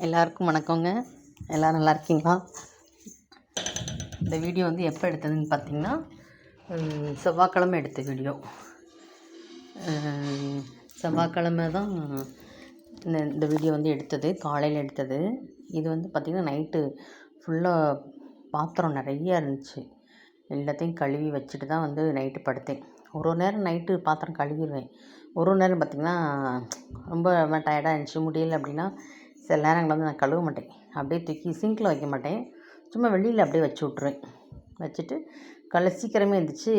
எல்லாருக்கும் வணக்கங்க. எல்லோரும் நல்லா இருக்கீங்களா? இந்த வீடியோ வந்து எப்போ எடுத்ததுன்னு பார்த்தீங்கன்னா, செவ்வாய்க்கிழமை எடுத்த வீடியோ. செவ்வாய்க்கிழமை தான் இந்த வீடியோ வந்து எடுத்தது, காலையில் எடுத்தது. இது வந்து பார்த்திங்கன்னா நைட்டு ஃபுல்லாக பாத்திரம் நிறையா இருந்துச்சு. எல்லாத்தையும் கழுவி வச்சுட்டு தான் வந்து நைட்டு படுத்தேன். ஒரு நேரம் நைட்டு பாத்திரம் கழுவிடுவேன். ஒரு நேரம் பார்த்திங்கன்னா ரொம்ப டயர்டாக இருந்துச்சு, முடியலை அப்படின்னா சில நேரங்களில் வந்து நான் கழுவ மாட்டேன். அப்படியே தூக்கி சிங்கில் வைக்க மாட்டேன், சும்மா வெளியில் அப்படியே வச்சு விட்ருவேன். வச்சுட்டு காலைல சீக்கிரமே எழுந்திரிச்சி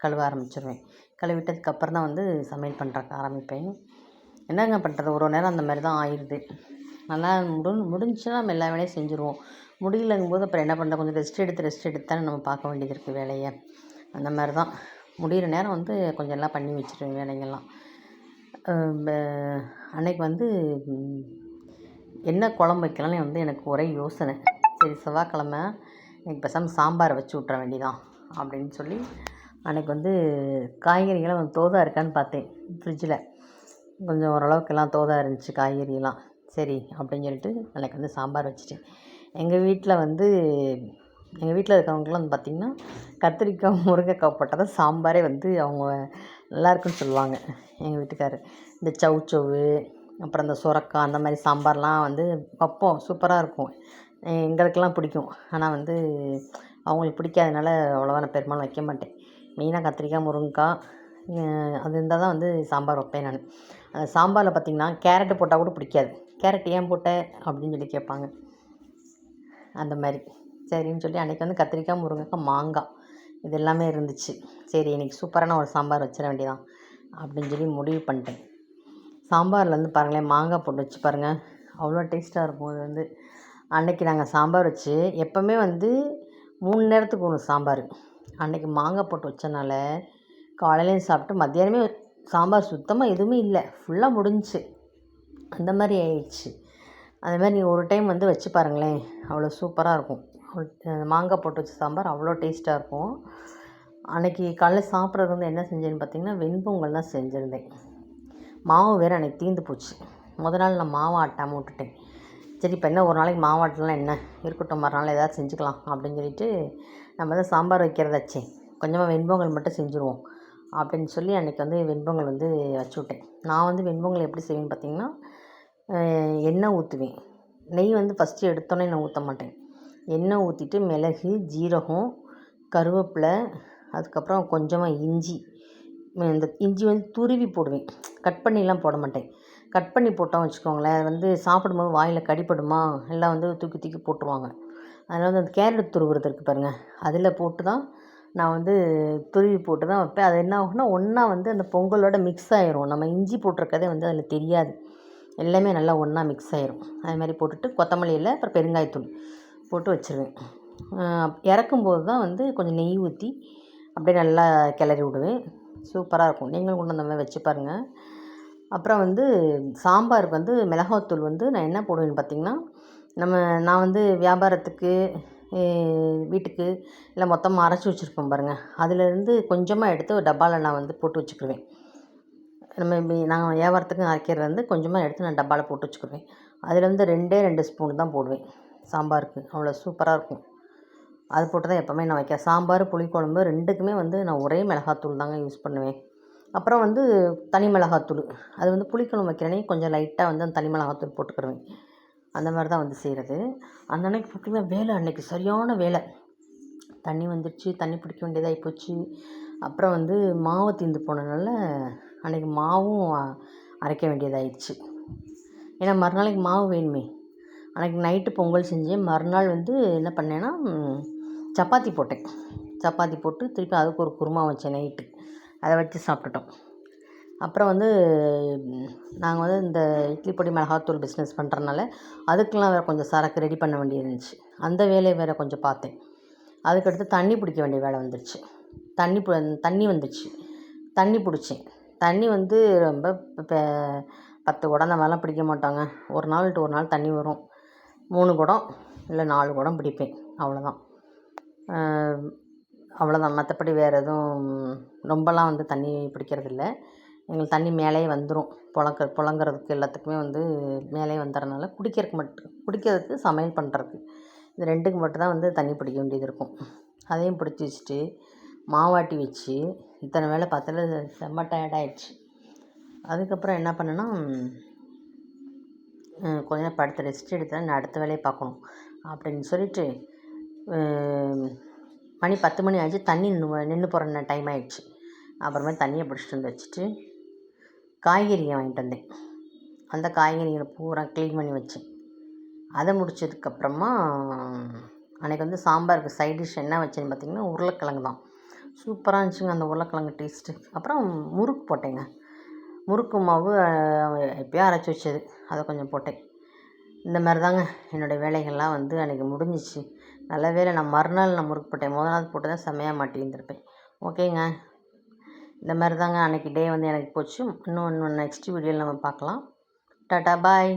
கழுவ ஆரம்பிச்சிடுவேன். கழுவிட்டதுக்கப்புறம் தான் வந்து சமையல் பண்ணுறக்கு ஆரம்பிப்பேன். என்னங்க பண்ணுறது, ஒரு நேரம் அந்த மாதிரி தான் ஆயிடுது. நல்லா முடிஞ்சுன்னா நம்ம எல்லா வேலையும் செஞ்சுருவோம். முடியலங்கும்போது அப்புறம் என்ன பண்ணுறது, கொஞ்சம் ரெஸ்ட் எடுத்து தானே நம்ம பார்க்க வேண்டியது இருக்குது வேலையை. அந்த மாதிரி தான் முடிகிற நேரம் வந்து கொஞ்சம் எல்லாம் பண்ணி வச்சுருவேன் வேலைங்கள்லாம். அன்றைக்கி வந்து என்ன குழம்பு வைக்கலாம்னு வந்து எனக்கு ஒரே யோசனை. சரி, செவ்வாய்க்கிழமை எனக்கு பேசாமல் சாம்பாரை வச்சு விட்ற வேண்டியதான் அப்படின்னு சொல்லி அன்றைக்கி வந்து காய்கறிகள்லாம் கொஞ்சம் தோதாக இருக்கான்னு பார்த்தேன். ஃப்ரிட்ஜில் கொஞ்சம் ஓரளவுக்கு எல்லாம் தோதாக இருந்துச்சு காய்கறியெல்லாம். சரி அப்படின்னு சொல்லிட்டு அன்றைக்கி வந்து சாம்பார் வச்சுட்டேன். எங்கள் வீட்டில் இருக்கிறவங்களாம் வந்து பார்த்திங்கன்னா கத்திரிக்காய் முருங்கைக்காய் போட்டால் தான் சாம்பாரே வந்து அவங்க நல்லாயிருக்குன்னு சொல்லுவாங்க. எங்கள் வீட்டுக்காரர் இந்த சவுச்சவு அப்புறம் இந்த சுரக்காய் அந்த மாதிரி சாம்பார்லாம் வந்து வைப்போம், சூப்பராக இருக்கும். எங்களுக்கெல்லாம் பிடிக்கும். ஆனால் வந்து அவங்களுக்கு பிடிக்காதனால அவ்வளோவா நான் பெரும்பாலும் வைக்க மாட்டேன். மெயினாக கத்திரிக்காய் முருங்கைக்காய் அது இருந்தால் தான் வந்து சாம்பார் வைப்பேன் நான். அந்த சாம்பாரில் பார்த்திங்கன்னா கேரட்டு போட்டால் கூட பிடிக்காது. கேரட் ஏன் போட்ட அப்படின்னு சொல்லி கேட்பாங்க. அந்த மாதிரி சரின்னு சொல்லி அன்றைக்கி வந்து கத்திரிக்காய் முருங்கைக்காய் மாங்காய் இது எல்லாமே இருந்துச்சு. சரி, இன்றைக்கி சூப்பரான ஒரு சாம்பார் வச்சிட வேண்டியதான் அப்படின்னு சொல்லி முடிவு பண்ணிட்டேன். சாம்பாரில் வந்து பாருங்களேன், மாங்காய் போட்டு வச்சு பாருங்கள், அவ்வளோ டேஸ்ட்டாக இருக்கும். அது வந்து அன்றைக்கி நாங்கள் சாம்பார் வச்சு எப்போவுமே வந்து 3 நேரத்துக்கு ஒரு சாம்பார். அன்றைக்கி மாங்காய் போட்டு வச்சனால காலையிலையும் சாப்பிட்டு மத்தியானமே சாம்பார் சுத்தமாக எதுவுமே இல்லை, ஃபுல்லாக முடிஞ்சிச்சு. அந்த மாதிரி ஆயிடுச்சு. அது மாதிரி நீங்கள் ஒரு டைம் வந்து வச்சு பாருங்களேன், அவ்வளோ சூப்பராக இருக்கும். மாங்காய் போட்டு வச்ச சாம்பார் அவ்வளோ டேஸ்ட்டாக இருக்கும். அன்றைக்கி காலையில் சாப்பிட்றது வந்து என்ன செஞ்சேன்னு பார்த்திங்கன்னா வெண்பொங்கல் தான் செஞ்சுருந்தேன். மாவு வேறு அன்றைக்கி தீர்ந்து போச்சு. நாள் நான் மாவு ஆட்டாமல் விட்டுட்டேன். சரி, இப்போ என்ன ஒரு நாளைக்கு மாவு ஆட்டலாம் என்ன இருக்கட்டும், மறுநாள் ஏதாவது செஞ்சுக்கலாம் அப்படின்னு சொல்லிட்டு நம்ம தான் சாம்பார் வைக்கிறதாச்சே, கொஞ்சமாக வெண்பொங்கல் மட்டும் செஞ்சுருவோம் அப்படின்னு சொல்லி அன்றைக்கி வந்து வெண்பொங்கல் வந்து வச்சு விட்டேன். நான் வந்து வெண்பொங்கல் எப்படி செய்வேன்னு பார்த்திங்கன்னா, எண்ணெய் ஊற்றுவேன். நெய் வந்து ஃபஸ்ட்டு எடுத்தோன்னே நான் ஊற்ற மாட்டேன். எண்ணெய் ஊற்றிட்டு மிளகு, ஜீரகம், கருவேப்பிலை, அதுக்கப்புறம் கொஞ்சமாக இஞ்சி. இந்த இஞ்சி வந்து துருவி போடுவேன், கட் பண்ணிலாம் போட மாட்டேன். கட் பண்ணி போட்டோம் வச்சுக்கோங்களேன், அது வந்து சாப்பிடும்போது வாயில் கடிப்படுமா, எல்லாம் வந்து தூக்கி தூக்கி போட்டுருவாங்க. அதனால் வந்து அந்த கேரட் துருவுறது இருக்குது பாருங்கள், அதில் போட்டு தான் நான் வந்து துருவி போட்டு தான் வைப்பேன். அது என்ன ஆகும்னா ஒன்றா வந்து அந்த பொங்கலோட மிக்ஸ் ஆயிரும். நம்ம இஞ்சி போட்டிருக்கதே வந்து அதில் தெரியாது, எல்லாமே நல்லா ஒன்றா மிக்ஸ் ஆயிரும். அது மாதிரி போட்டுட்டு கொத்தமல்லி இலை, அப்புறம் பெருங்காயத்தூள் போட்டு வச்சுருவேன். இறக்கும்போது தான் வந்து கொஞ்சம் நெய் ஊற்றி அப்படியே நல்லா கிளறி விடுவேன். சூப்பராக இருக்கும். நீங்களும் கொண்டு அந்த மாதிரி வச்சு பாருங்கள். அப்புறம் வந்து சாம்பாருக்கு வந்து மிளகாத்தூள் வந்து நான் என்ன போடுவேன்னு பார்த்திங்கன்னா, நான் வந்து வியாபாரத்துக்கு வீட்டுக்கு இல்லை மொத்தமாக அரைச்சி வச்சுருப்போம் பாருங்கள், அதிலேருந்து கொஞ்சமாக எடுத்து ஒரு டப்பாவில் நான் வந்து போட்டு வச்சுக்கிடுவேன். நான் வியாபாரத்துக்கு அரைக்கிறது வந்து கொஞ்சமாக எடுத்து நான் டப்பாவில் போட்டு வச்சுக்கிடுவேன். அதில் வந்து 2 ஸ்பூன் தான் போடுவேன் சாம்பாருக்கு, அவ்வளோ சூப்பராக இருக்கும். அது போட்டு தான் எப்போவுமே நான் வைக்கிறேன். சாம்பார், புளிக்குழம்பு 2க்குமே வந்து நான் ஒரே மிளகாத்தூள் தாங்க யூஸ் பண்ணுவேன். அப்புறம் வந்து தனி மிளகாத்தூள், அது வந்து புளிக்குழம்பு வைக்கிறேனே கொஞ்சம் லைட்டாக வந்து அந்த தனி மிளகாத்தூள் போட்டுக்கிடுவேன். அந்த மாதிரி தான் வந்து செய்கிறது. அந்த அன்றைக்கி பார்த்திங்கன்னா வேலை அன்றைக்கி சரியான வேலை. தண்ணி வந்துடுச்சு, தண்ணி பிடிக்க வேண்டியதாகி போச்சு. அப்புறம் வந்து மாவு தீர்ந்து போனதுனால அன்றைக்கி மாவும் அரைக்க வேண்டியதாகிடுச்சு. ஏன்னா மறுநாளைக்கு மாவு வேணுமே. அன்றைக்கி நைட்டு பொங்கல் செஞ்சேன். மறுநாள் வந்து என்ன பண்ணேன்னா சப்பாத்தி போட்டேன். சப்பாத்தி போட்டு திருப்பி அதுக்கு ஒரு குருமா வச்சேன் நைட்டு, அதை வச்சு சாப்பிட்டுட்டோம். அப்புறம் வந்து நாங்கள் வந்து இந்த இட்லி பொடி மிளகாத்தூள் பிஸ்னஸ் பண்ணுறதுனால அதுக்கெலாம் வேறு கொஞ்சம் சரக்கு ரெடி பண்ண வேண்டியது இருந்துச்சு. அந்த வேலையை வேறு கொஞ்சம் பார்த்தேன். அதுக்கடுத்து தண்ணி பிடிக்க வேண்டிய வேலை வந்துடுச்சு. தண்ணி வந்துடுச்சு, தண்ணி பிடிச்சேன். தண்ணி வந்து ரொம்ப 10 குடம் அந்த மாதிரிலாம் பிடிக்க மாட்டாங்க. ஒரு நாள் விட்டு ஒரு நாள் தண்ணி வரும். 3 குடம் இல்லை 4 குடம் பிடிப்பேன், அவ்வளோதான். மற்றபடி வேறு எதுவும் ரொம்பலாம் வந்து தண்ணி பிடிக்கிறதில்ல. எங்களுக்கு தண்ணி மேலேயே வந்துடும். புழங்குறதுக்கு எல்லாத்துக்குமே வந்து மேலேயே வந்துடுறனால குடிக்கிறதுக்கு சமையல் பண்ணுறதுக்கு இது 2க்கு மட்டும்தான் வந்து தண்ணி பிடிக்க வேண்டியது இருக்கும். அதையும் பிடிச்சி வச்சுட்டு மாவாட்டி வச்சு இத்தனை வேலை பார்த்தால செம்ம டயர்டாயிடுச்சு. அதுக்கப்புறம் என்ன பண்ணேன்னா கொஞ்ச நேரம் படுத்து ரெஸ்ட் எடுத்தேன். நான் அடுத்த வேலையை பார்க்கணும் அப்படின்னு சொல்லிட்டு மணி 10 மணி ஆச்சு. தண்ணி நின்று போகிற டைம் ஆகிடுச்சு. அப்புறமே தண்ணியை பிடிச்சிட்டு வந்து வச்சுட்டு காய்கறியை வாங்கிட்டு வந்தேன். அந்த காய்கறிகளை பூரா க்ளீன் பண்ணி வச்சேன். அதை முடித்ததுக்கப்புறமா அன்றைக்கி வந்து சாம்பாருக்கு சைட் டிஷ் என்ன வச்சேன்னு பார்த்திங்கன்னா உருளைக்கிழங்கு தான். சூப்பராக இருந்துச்சுங்க அந்த உருளைக்கிழங்கு டேஸ்ட்டு. அப்புறம் முறுக்கு போட்டேங்க. முறுக்கு மாவு எப்போயோ அரைச்சி வச்சது, அதை கொஞ்சம் போட்டேன். இந்த மாதிரி தாங்க என்னோடய வேலைகள்லாம் வந்து அன்றைக்கி முடிஞ்சிச்சு. நல்ல வேளை நான் மறுநாள் முறுக்கு போட்டேன். முதல் நாள் போட்டு தான் செம்மையாக மாட்டியிருந்திருப்பேன். ஓகேங்க, இந்த மாதிரி தாங்க அன்றைக்கி டே வந்து எனக்கு போச்சு. இன்னும் நெக்ஸ்ட் வீடியோவில் நம்ம பார்க்கலாம். டாட்டா பாய்.